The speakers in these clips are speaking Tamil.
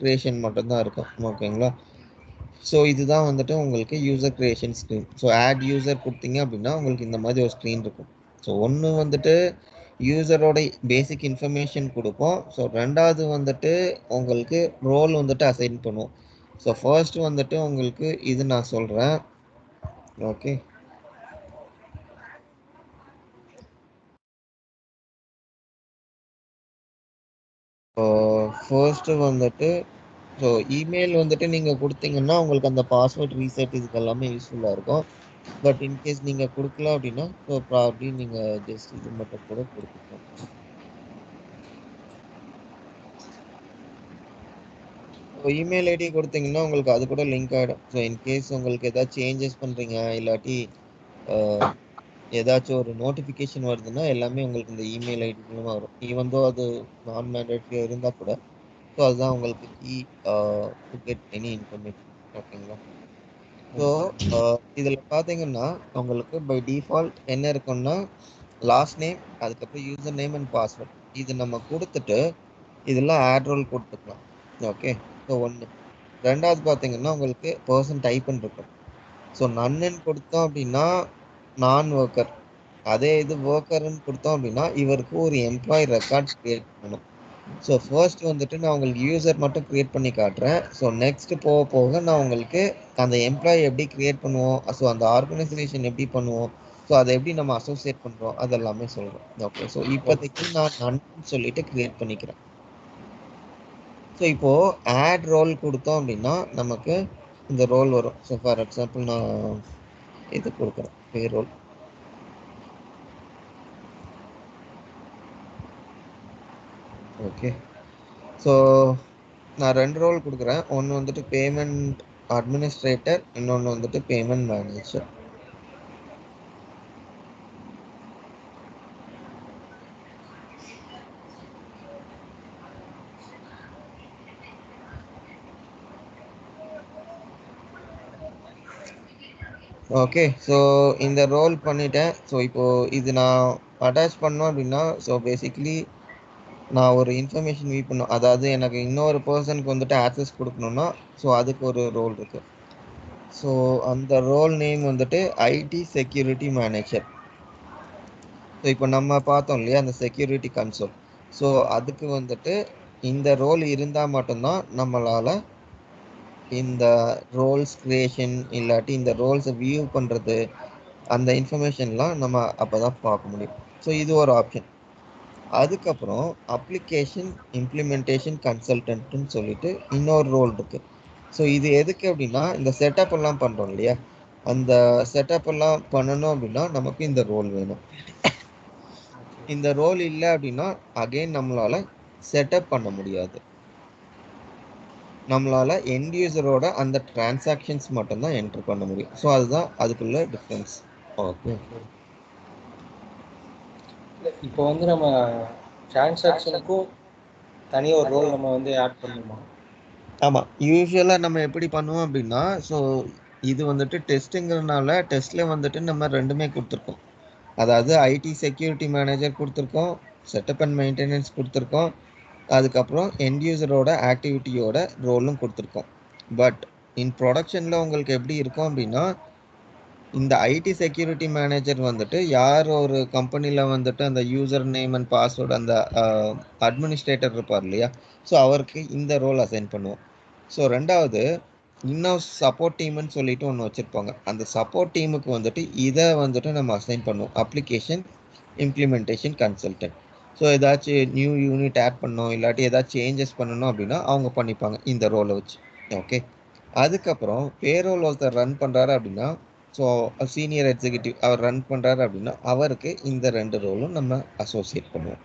கிரியேஷன் மட்டும்தான் இருக்கும். ஓகேங்களா? ஸோ இதுதான் வந்துட்டு உங்களுக்கு user creation screen. So add user கொடுத்தீங்க அப்படின்னா உங்களுக்கு இந்த மாதிரி ஒரு ஸ்க்ரீன் இருக்கும். ஸோ ஒன்று வந்துட்டு யூசரோட பேசிக் இன்ஃபர்மேஷன் கொடுப்போம். ஸோ ரெண்டாவது வந்துட்டு உங்களுக்கு ரோல் வந்துட்டு அசைன் பண்ணுவோம். ஸோ ஃபர்ஸ்ட் வந்துட்டு உங்களுக்கு இது நான் சொல்கிறேன். ஓகே, ஃபர்ஸ்ட் வந்துட்டு ஸோ இமெயில் வந்துட்டு நீங்கள் கொடுத்தீங்கன்னா உங்களுக்கு அந்த பாஸ்வேர்ட் ரீசெட் இதுக்கு எல்லாமே யூஸ்ஃபுல்லாக இருக்கும். பட் இன்கேஸ் நீங்கள் கொடுக்கல அப்படின்னா ஸோ ப்ராப்ளி நீங்கள் ஜஸ்ட் இது மட்டும் கூட கொடுத்துக்கலாம். ஸோ இமெயில் ஐடி கொடுத்தீங்கன்னா உங்களுக்கு அது கூட லிங்க் ஆகிடும். ஸோ இன்கேஸ் உங்களுக்கு ஏதாச்சும் சேஞ்சஸ் பண்ணுறீங்க இல்லாட்டி ஏதாச்சும் ஒரு நோட்டிஃபிகேஷன் வருதுன்னா எல்லாமே உங்களுக்கு இந்த இமெயில் ஐடி மூலமாக வரும். ஈவன் தோ அது நான் மேண்டேட்ரி இருந்தால் கூட. ஸோ அதுதான் உங்களுக்கு key to get any information. ஓகேங்களா? ஸோ இதில் பார்த்தீங்கன்னா உங்களுக்கு பை டிஃபால்ட் என்ன இருக்குன்னா லாஸ்ட் நேம், அதுக்கப்புறம் யூசர் நேம் அண்ட் பாஸ்வேர்ட் இது நம்ம கொடுத்துட்டு இதெல்லாம் ஆட் ரோல் கொடுத்துக்கலாம். ஓகே, ஸோ ஒன்று. ரெண்டாவது பார்த்தீங்கன்னா உங்களுக்கு பர்சன் டைப்னு இருக்கும். ஸோ நன்னுன்னு கொடுத்தோம் அப்படின்னா நான் ஒர்க்கர். அதே இது ஒர்க்கர்னு கொடுத்தோம் அப்படின்னா இவருக்கு ஒரு எம்ப்ளாயி ரெக்கார்ட் கிரியேட் பண்ணணும். ஸோ ஃபர்ஸ்ட் வந்துட்டு நான் உங்களுக்கு யூசர் மட்டும் கிரியேட் பண்ணி காட்டுறேன். ஸோ நெக்ஸ்ட் போக போக நான் உங்களுக்கு அந்த எம்ப்ளாயி எப்படி கிரியேட் பண்ணுவோம், ஸோ அந்த ஆர்கனைசேஷன் எப்படி பண்ணுவோம், ஸோ அதை எப்படி நம்ம அசோசியேட் பண்ணுறோம் அதெல்லாமே சொல்கிறேன். ஓகே, ஸோ இப்போதைக்கு நான் நன்னு சொல்லிட்டு கிரியேட் பண்ணிக்கிறேன். ஸோ இப்போது ஆட் ரோல் கொடுத்தோம் அப்படின்னா நமக்கு இந்த ரோல் வரும். ஸோ ஃபார் எக்ஸாம்பிள் நான் இது கொடுக்குறேன், பே ரோல். ஓகே, ஸோ நான் 2 ரோல் கொடுக்குறேன். ஒன்று வந்துட்டு பேமெண்ட் அட்மினிஸ்ட்ரேட்டர், இன்னொன்று வந்துட்டு பேமெண்ட் மேனேஜர். ஓகே, ஸோ இந்த ரோல் பண்ணிட்டேன். ஸோ இப்போது இது நான் அட்டாச் பண்ணோம் அப்படின்னா ஸோ பேசிக்லி நான் ஒரு இன்ஃபர்மேஷன் வீட் பண்ணணும். அதாவது எனக்கு இன்னொரு பர்சனுக்கு வந்துட்டு ஆக்சஸ் கொடுக்கணும்னா ஸோ அதுக்கு ஒரு ரோல் இருக்குது. ஸோ அந்த ரோல் நேம் வந்துட்டு ஐடி செக்யூரிட்டி மேனேஜர். ஸோ இப்போ நம்ம பார்த்தோம் இல்லையா அந்த செக்யூரிட்டி கன்சோல். ஸோ அதுக்கு வந்துட்டு இந்த ரோல் இருந்தால் மட்டும்தான் நம்மளால் இந்த ரோல்ஸ் கிரியேஷன் இல்லாட்டி இந்த ரோல்ஸை வியூ பண்ணுறது அந்த இன்ஃபர்மேஷன்லாம் நம்ம அப்போ தான் பார்க்க முடியும். ஸோ இது ஒரு ஆப்ஷன். அதுக்கப்புறம் அப்ளிகேஷன் இம்ப்ளிமெண்டேஷன் கன்சல்டன்ட்னு சொல்லிட்டு இன்னொரு ரோல் இருக்குது. ஸோ இது எதுக்கு அப்படின்னா இந்த செட்டப் எல்லாம் பண்ணுறோம் இல்லையா, அந்த செட்டப் எல்லாம் பண்ணணும் அப்படின்னா நமக்கு இந்த ரோல் வேணும். இந்த ரோல் இல்லை அப்படின்னா அகைன் நம்மளால் செட்டப் பண்ண முடியாது. நம்மளால் எண்ட் யூசரோட அந்த டிரான்சாக்ஷன்ஸ் மட்டும்தான் என்ட்ரு பண்ண முடியும். ஸோ அதுதான் அதுக்குள்ள டிஃப்ரென்ஸ். ஓகே, இப்போ வந்து நம்ம டிரான்சாக்ஷனுக்கும் தனியாக ஒரு ரோல் நம்ம வந்து ஆட் பண்ணுமா? ஆமாம், யூஸ்வலாக நம்ம எப்படி பண்ணுவோம் அப்படின்னா ஸோ இது வந்துட்டு டெஸ்ட்டுங்கிறதுனால டெஸ்ட்டில் வந்துட்டு நம்ம ரெண்டுமே கொடுத்துருக்கோம். அதாவது ஐடி செக்யூரிட்டி மேனேஜர் கொடுத்துருக்கோம், செட்டப் அண்ட் மெயின்டெனன்ஸ் கொடுத்துருக்கோம், அதுக்கப்புறம் எண்ட் யூசரோட ஆக்டிவிட்டியோட ரோலும் கொடுத்துருக்கோம். பட் இன் ப்ரொடக்ஷனில் உங்களுக்கு எப்படி இருக்கும் அப்படின்னா இந்த ஐடி செக்யூரிட்டி மேனேஜர் வந்துட்டு யார் ஒரு கம்பெனியில் வந்துட்டு அந்த யூசர் நேம் அண்ட் பாஸ்வேர்டு அந்த அட்மினிஸ்ட்ரேட்டர் இருப்பார் இல்லையா, ஸோ அவருக்கு இந்த ரோல் அசைன் பண்ணுவோம். ஸோ ரெண்டாவது இன்னும் சப்போர்ட் டீம்னு சொல்லிட்டு ஒன்று வச்சுருப்பாங்க. அந்த சப்போர்ட் டீமுக்கு வந்துட்டு இதை வந்துட்டு நம்ம அசைன் பண்ணுவோம், அப்ளிகேஷன் இம்ப்ளிமெண்டேஷன் கன்சல்டன்ட். ஸோ ஏதாச்சும் நியூ யூனிட் ஆட் பண்ணணும் இல்லாட்டி ஏதாச்சும் சேஞ்சஸ் பண்ணணும் அப்படின்னா அவங்க பண்ணிப்பாங்க இந்த ரோலை வச்சு. ஓகே, அதுக்கப்புறம் பேரோல் ஒருத்தர் ரன் பண்ணுறாரு அப்படின்னா ஸோ சீனியர் எக்ஸிக்யூட்டிவ் அவர் ரன் பண்ணுறாரு அப்படின்னா அவருக்கு இந்த 2 ரோலும் நம்ம அசோசியேட் பண்ணுவோம்.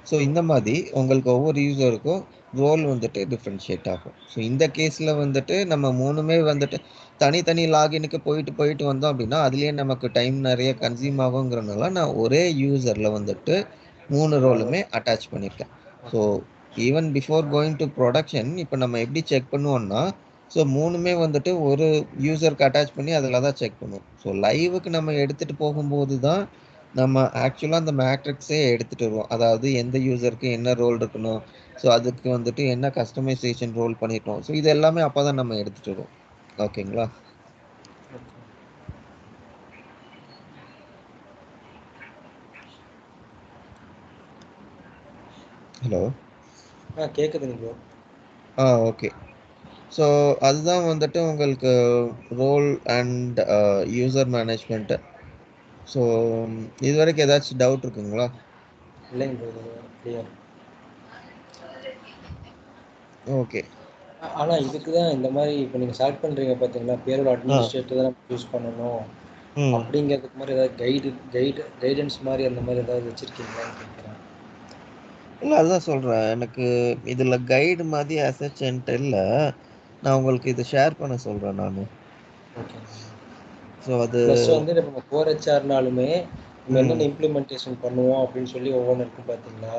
ஸோ இந்த மாதிரி உங்களுக்கு ஒவ்வொரு யூசருக்கும் ரோல் வந்துட்டு டிஃப்ரென்ஷியேட் ஆகும். ஸோ இந்த கேஸில் வந்துட்டு நம்ம மூணுமே வந்துட்டு தனித்தனி லாகினுக்கு போயிட்டு வந்தோம் அப்படின்னா அதுலேயே நமக்கு டைம் நிறைய கன்சியூம் ஆகுங்கிறனால நான் ஒரே யூசரில் வந்துட்டு 3 ரோலுமே அட்டாச் பண்ணியிருக்கேன். So even before going to production இப்போ நம்ம எப்படி செக் பண்ணுவோம்னா ஸோ மூணுமே வந்துட்டு ஒரு யூசருக்கு அட்டாச் பண்ணி அதில் தான் செக் பண்ணுவோம். ஸோ லைவுக்கு நம்ம எடுத்துகிட்டு போகும்போது தான் நம்ம ஆக்சுவலா அந்த மேட்ரிக்ஸே எடுத்துட்டு வருவோம். அதாவது எந்த யூசருக்கு என்ன ரோல் இருக்கணும். ஸோ அதுக்கு வந்துட்டு என்ன கஸ்டமைசேஷன் ரோல் பண்ணிட்டோம். ஸோ இது எல்லாமே அப்பதான் நம்ம எடுத்துட்டு வருவோம். ஓகேங்களா? ஹலோ. கேட்குதுங்க ப்ரோ. ஓகே. ஸோ அதுதான் வந்துட்டு உங்களுக்கு role and user management. So இது வரைக்கும் ஏதாச்சும் டவுட் இருக்குங்களா? இல்லைங்க ப்ரோ, கிளியர். ஓகே. ஆனால் இதுக்கு தான் இந்த மாதிரி இப்போ நீங்கள் செலக்ட் பண்ணுறீங்க பார்த்தீங்களா, பேரோட அட்மினிஸ்ட்ரேட்டர் தான் நம்ம யூஸ் பண்ணணும் ம் அப்படிங்கிறதுக்கு மாதிரி ஏதாவது கைடன்ஸ் மாதிரி அந்த மாதிரி ஏதாவது வச்சுருக்கீங்களான்னு கேட்குறேன். இல்லை, அதுதான் சொல்கிறேன். எனக்கு இதில் கைடு மாதிரி அசச் என்கிட்ட இல்லை. நான் உங்களுக்கு இதை ஷேர் பண்ண சொல்கிறேன் நான். ஓகே. ஸோ அது ப்ளஸ் வந்து நம்ம கோர் ஹெச்ஆர்னாலுமே நம்ம ம் என்னென்ன இம்ப்ளிமெண்டேஷன் பண்ணுவோம் அப்படின்னு சொல்லி ஒவ்வொன்றும் இருக்கும் பார்த்தீங்களா.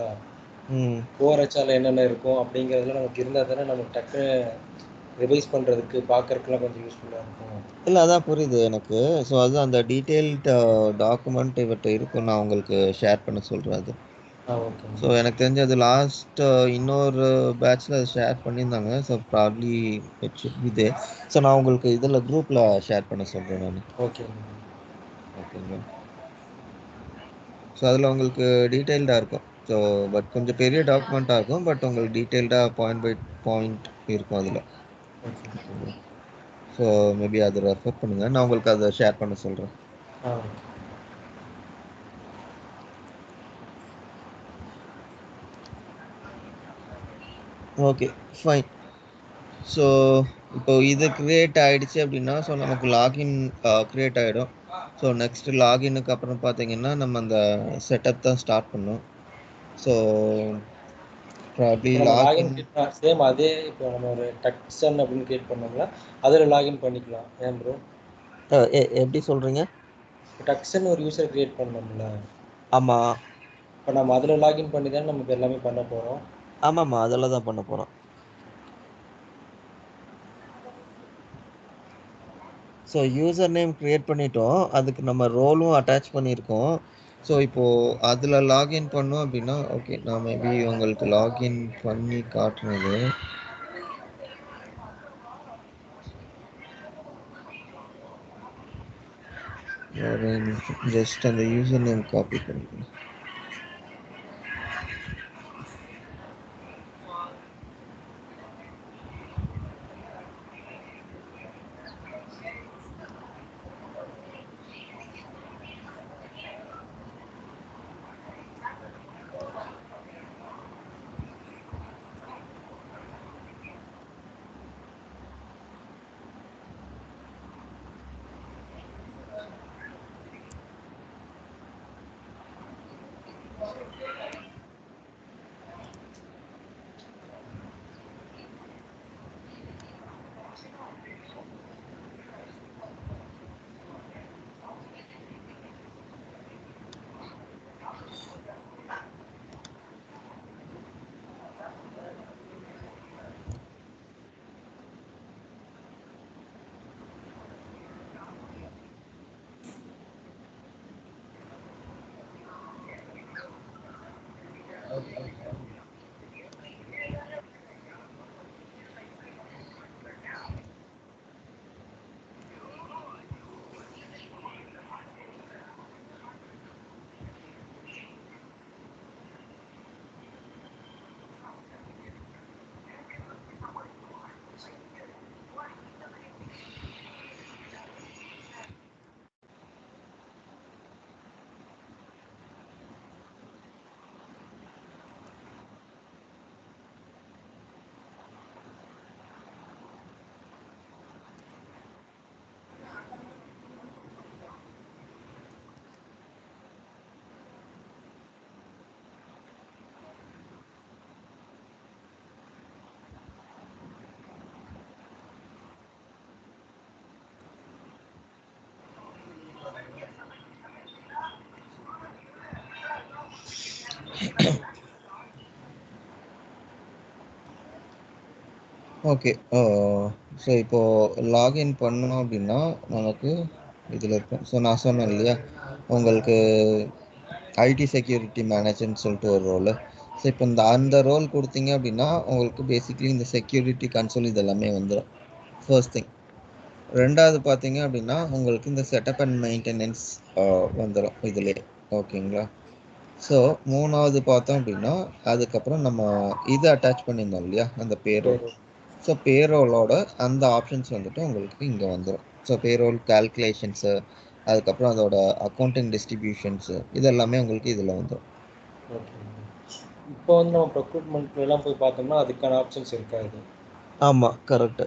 ம் கோர் ஹெச்ஆரில் என்னென்ன இருக்கும் அப்படிங்கிறதுல நமக்கு இருந்தால் தானே நமக்கு டக்குன்னு ரிவைஸ் பண்ணுறதுக்கு பார்க்கறதுக்குலாம் கொஞ்சம் யூஸ்ஃபுல்லாக இருக்கும். இல்லை, அதான் புரியுது எனக்கு. ஸோ அது அந்த டீட்டெயில்டு டாக்குமெண்ட் இவர்கிட்ட இருக்கும். நான் உங்களுக்கு ஷேர் பண்ண சொல்கிறேன் அது. ஓகே. ஸோ எனக்கு தெரிஞ்சு அது லாஸ்ட் இன்னொரு பேட்ச்சில் அது ஷேர் பண்ணியிருந்தாங்க. So probably it should be they. So நான் உங்களுக்கு இதில் குரூப்பில் ஷேர் பண்ண சொல்கிறேன் நான். ஓகே. ஓகேங்களா? ஸோ அதில் உங்களுக்கு டீட்டெயில்டாக இருக்கும். ஸோ பட் கொஞ்சம் பெரிய டாக்குமெண்ட்டாக இருக்கும். பட் உங்களுக்கு டீட்டெயில்டாக பாயிண்ட் பை பாயிண்ட் இருக்கும் அதில். ஓகே. ஓகேங்களா? ஸோ மேபி அதை ரெஃபர் பண்ணுங்கள். நான் உங்களுக்கு அதை ஷேர் பண்ண சொல்கிறேன். ஓகே. Okay, fine. ஸோ இப்போ இது கிரியேட் ஆகிடுச்சு அப்படின்னா, ஸோ நமக்கு லாகின் கிரியேட் ஆகிடும். ஸோ நெக்ஸ்ட் லாகினுக்கு அப்புறம் பார்த்தீங்கன்னா நம்ம அந்த செட்டப் தான் ஸ்டார்ட் பண்ணோம். ஸோ ப்ராப்ளி இப்போ நம்ம லாகின் லாகின் சேம் அதே இப்போ நம்ம ஒரு டக்ஸன் அப்படின்னு கிரியேட் பண்ணோம்னா அதில் லாகின் பண்ணிக்கலாம். ஏன் ப்ரோ? எப்படி சொல்கிறீங்க? டக்ஸன் ஒரு யூசர் கிரியேட் பண்ணோம்ல, ஆமாம் இப்போ நம்ம அதில் லாகின் பண்ணி தான் நம்ம இப்போ எல்லாமே பண்ண போகிறோம். ஆமாம்மா, அதெல்லாம் தான் பண்ண போகிறோம். ஸோ யூசர் நேம் க்ரியேட் பண்ணிட்டோம். அதுக்கு நம்ம ரோலும் அட்டாச் பண்ணியிருக்கோம். ஸோ இப்போது அதில் லாகின் பண்ணோம் அப்படின்னா, ஓகே, நான் மேபி உங்களுக்கு லாகின் பண்ணி காட்டுறது. ஜஸ்ட் அந்த யூசர் நேம் காப்பி பண்ணிக்கிறேன். ஓகே. ஸோ இப்போது லாகின் பண்ணோம் அப்படின்னா நமக்கு இதில் இருக்கும். ஸோ நான் சொன்னேன் இல்லையா உங்களுக்கு ஐடி செக்யூரிட்டி மேனேஜர்னு சொல்லிட்டு ஒரு ரோலு. ஸோ இப்போ அந்த ரோல் கொடுத்தீங்க அப்படின்னா உங்களுக்கு பேசிக்லி இந்த செக்யூரிட்டி கன்சோல் இது எல்லாமே வந்துடும் ஃபர்ஸ்ட் திங். ரெண்டாவது பார்த்தீங்க அப்படின்னா உங்களுக்கு இந்த செட்டப் அண்ட் மெயின்டெனன்ஸ் வந்துடும் இதுலேயே. ஓகேங்களா? ஸோ மூணாவது பார்த்தோம் அப்படின்னா அதுக்கப்புறம் நம்ம இது அட்டாச் பண்ணியிருந்தோம் இல்லையா அந்த பேரோல். ஸோ பேரோலோட அந்த ஆப்ஷன்ஸ் வந்துட்டு உங்களுக்கு இங்கே வந்துடும். ஸோ பேரோல் கால்குலேஷன்ஸு, அதுக்கப்புறம் அதோட அக்கௌண்டிங் டிஸ்ட்ரிபியூஷன்ஸு இது எல்லாமே உங்களுக்கு இதில் வந்துடும். ஓகே. இப்போ வந்து நம்ம ப்ரொக்யூட்மெண்ட்லாம் போய் பார்த்தோம்னா அதுக்கான ஆப்ஷன்ஸ் இருக்காது. ஆமாம், கரெக்டு.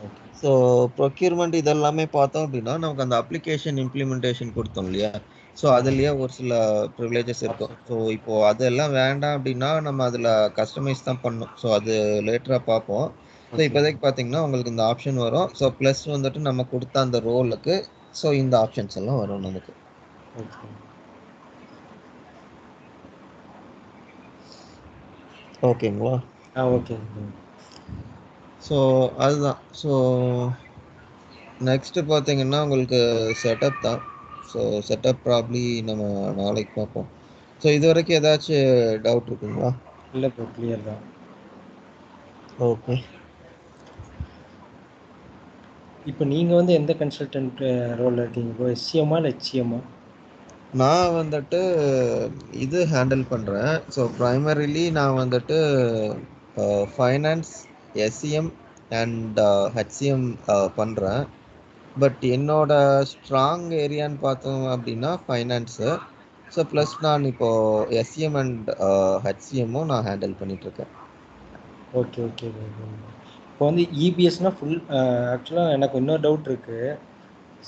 ஓகே. ஸோ ப்ரொக்யூர்மெண்ட் இதெல்லாமே பார்த்தோம் அப்படின்னா நமக்கு அந்த அப்ளிகேஷன் இம்ப்ளிமெண்டேஷன் கொடுத்தோம் இல்லையா? ஸோ அதுலேயே ஒரு சில ப்ரிவிலேஜஸ் இருக்கும். ஸோ இப்போது அதெல்லாம் வேண்டாம் அப்படின்னா நம்ம அதில் கஸ்டமைஸ் தான் பண்ணணும். ஸோ அது லேட்டராக பார்ப்போம். ஸோ இப்போதைக்கு பார்த்தீங்கன்னா உங்களுக்கு இந்த ஆப்ஷன் வரும். ஸோ ப்ளஸ் வந்துட்டு நம்ம கொடுத்த அந்த ரோலுக்கு ஸோ இந்த ஆப்ஷன்ஸ் எல்லாம் வரும் நமக்கு. ஓகே. ஓகேங்களா? ஓகே. ஸோ அதுதான். ஸோ நெக்ஸ்ட்டு பார்த்தீங்கன்னா உங்களுக்கு செட்டப் தான். ஸோ செட்டப் ப்ராப்ளி நம்ம நாளைக்கு பார்ப்போம். ஸோ இது வரைக்கும் ஏதாச்சும் டவுட் இருக்குங்களா? இல்லை ப்ரோ, கிளியர் தான். ஓகே. இப்போ நீங்கள் வந்து எந்த கன்சல்டன்ட் ரோலில் இருக்கீங்க ப்ரோ? எஸ்சிஎம்மா இல்லை ஹெச்சிஎம்மா? நான் வந்துட்டு இது ஹேண்டில் பண்ணுறேன். ஸோ ப்ரைமரிலி நான் வந்துட்டு ஃபைனான்ஸ், எஸ்சிஎம் அண்ட் ஹெச்சிஎம் பண்ணுறேன். பட் என்னோட ஸ்ட்ராங் ஏரியான்னு பார்த்தோம் அப்படின்னா ஃபைனான்ஸு. ஸோ ப்ளஸ் நான் இப்போது எஸ்சிஎம் அண்ட் ஹெச்சிஎம்மும் நான் ஹேண்டில் பண்ணிகிட்ருக்கேன். Okay okay. இப்போ வந்து இபிஎஸ்னால் ஃபுல் ஆக்சுவலாக எனக்கு இன்னொரு டவுட் இருக்குது.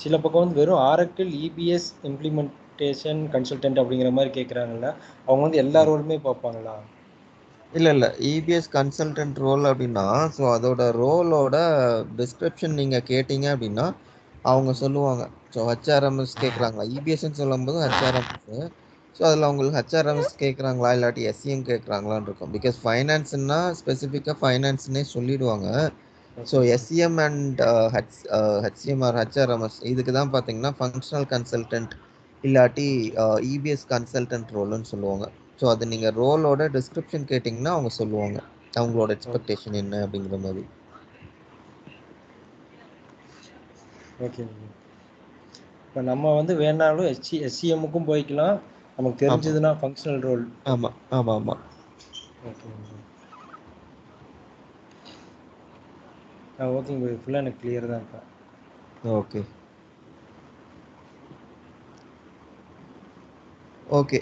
சில பக்கம் வந்து வெறும் ஆரக்கிள் இபிஎஸ் இம்ப்ளிமெண்டேஷன் கன்சல்டன்ட் அப்படிங்கிற மாதிரி கேட்குறாங்கல்ல, அவங்க வந்து எல்லா ரோலுமே பார்ப்பாங்களா? இல்லை இபிஎஸ் கன்சல்டன்ட் ரோல் அப்படின்னா ஸோ அதோட ரோலோட டிஸ்கிரிப்ஷன் நீங்கள் கேட்டீங்க அப்படின்னா அவங்க சொல்லுவாங்க. ஸோ ஹெச்ஆர்எம்எஸ் கேட்குறாங்களா இபிஎஸ்ன்னு சொல்லும்போது ஹெச்ஆர்எம்எஸ். ஸோ அதில் அவங்களுக்கு ஹெச்ஆர்எம்எஸ் கேட்குறாங்களா இல்லாட்டி எஸ்சிஎம் கேட்குறாங்களான்னு இருக்கும். பிகாஸ் ஃபைனான்ஸ்னா ஸ்பெசிஃபிக்காக ஃபைனான்ஸ்னே சொல்லிடுவாங்க. ஸோ எஸ்சிஎம் அண்ட் ஹெச்சிஎம் ஆர் ஹெச்ஆர்எம்எஸ் இதுக்கு தான் பார்த்தீங்கன்னா ஃபங்க்ஷனல் கன்சல்டன்ட் இல்லாட்டி இபிஎஸ் கன்சல்டன்ட் ரோல்னு சொல்லுவாங்க. ஸோ அது நீங்கள் ரோலோட டிஸ்கிரிப்ஷன் கேட்டிங்கன்னா அவங்க சொல்லுவாங்க அவங்களோட எக்ஸ்பெக்டேஷன் என்ன அப்படிங்கிற மாதிரி. ஓகே. இப்போ நம்ம வந்து வேணாலும் எஸ்சிஎம்முக்கும் போய்க்கலாம், நமக்கு தெரிஞ்சதுன்னா ஃபங்க்ஷனல் ரோல். ஆமாம் ஆமாம் ஆமாம். ஓகே ஓகேங்க, ஃபுல்லாக எனக்கு கிளியர் தான் இப்போ. Okay okay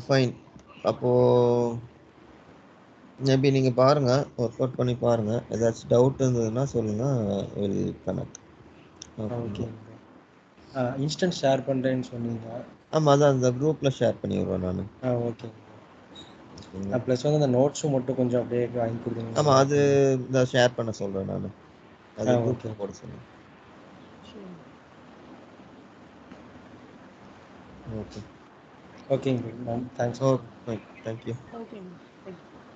fine. அப்போது மேபி நீங்கள் பாருங்கள், ஒர்க் அவுட் பண்ணி பாருங்கள். ஏதாச்சும் டவுட் இருந்ததுன்னா சொல்லுங்கள், will connect. Okay. Instant share பண்ணுறேன்னு சொன்னீங்க. ஆமாம், அதான் அந்த குரூப்பில் ஷேர் பண்ணி விட்றேன் நான். ஓகே. ஓகேங்களா? ப்ளஸ் வந்து அந்த நோட்ஸும் மட்டும் கொஞ்சம் அப்படியே வாங்கி கொடுத்தீங்கன்னா ஆமாம், அது இந்த ஷேர் பண்ண சொல்கிறேன் நான். அது ஓகே. குரூப்பில் போட சொல்லுங்கள். ஓகே ஓகேங்க, thanks. Okay fine. Thank you. Okay, ma'am. Thank you.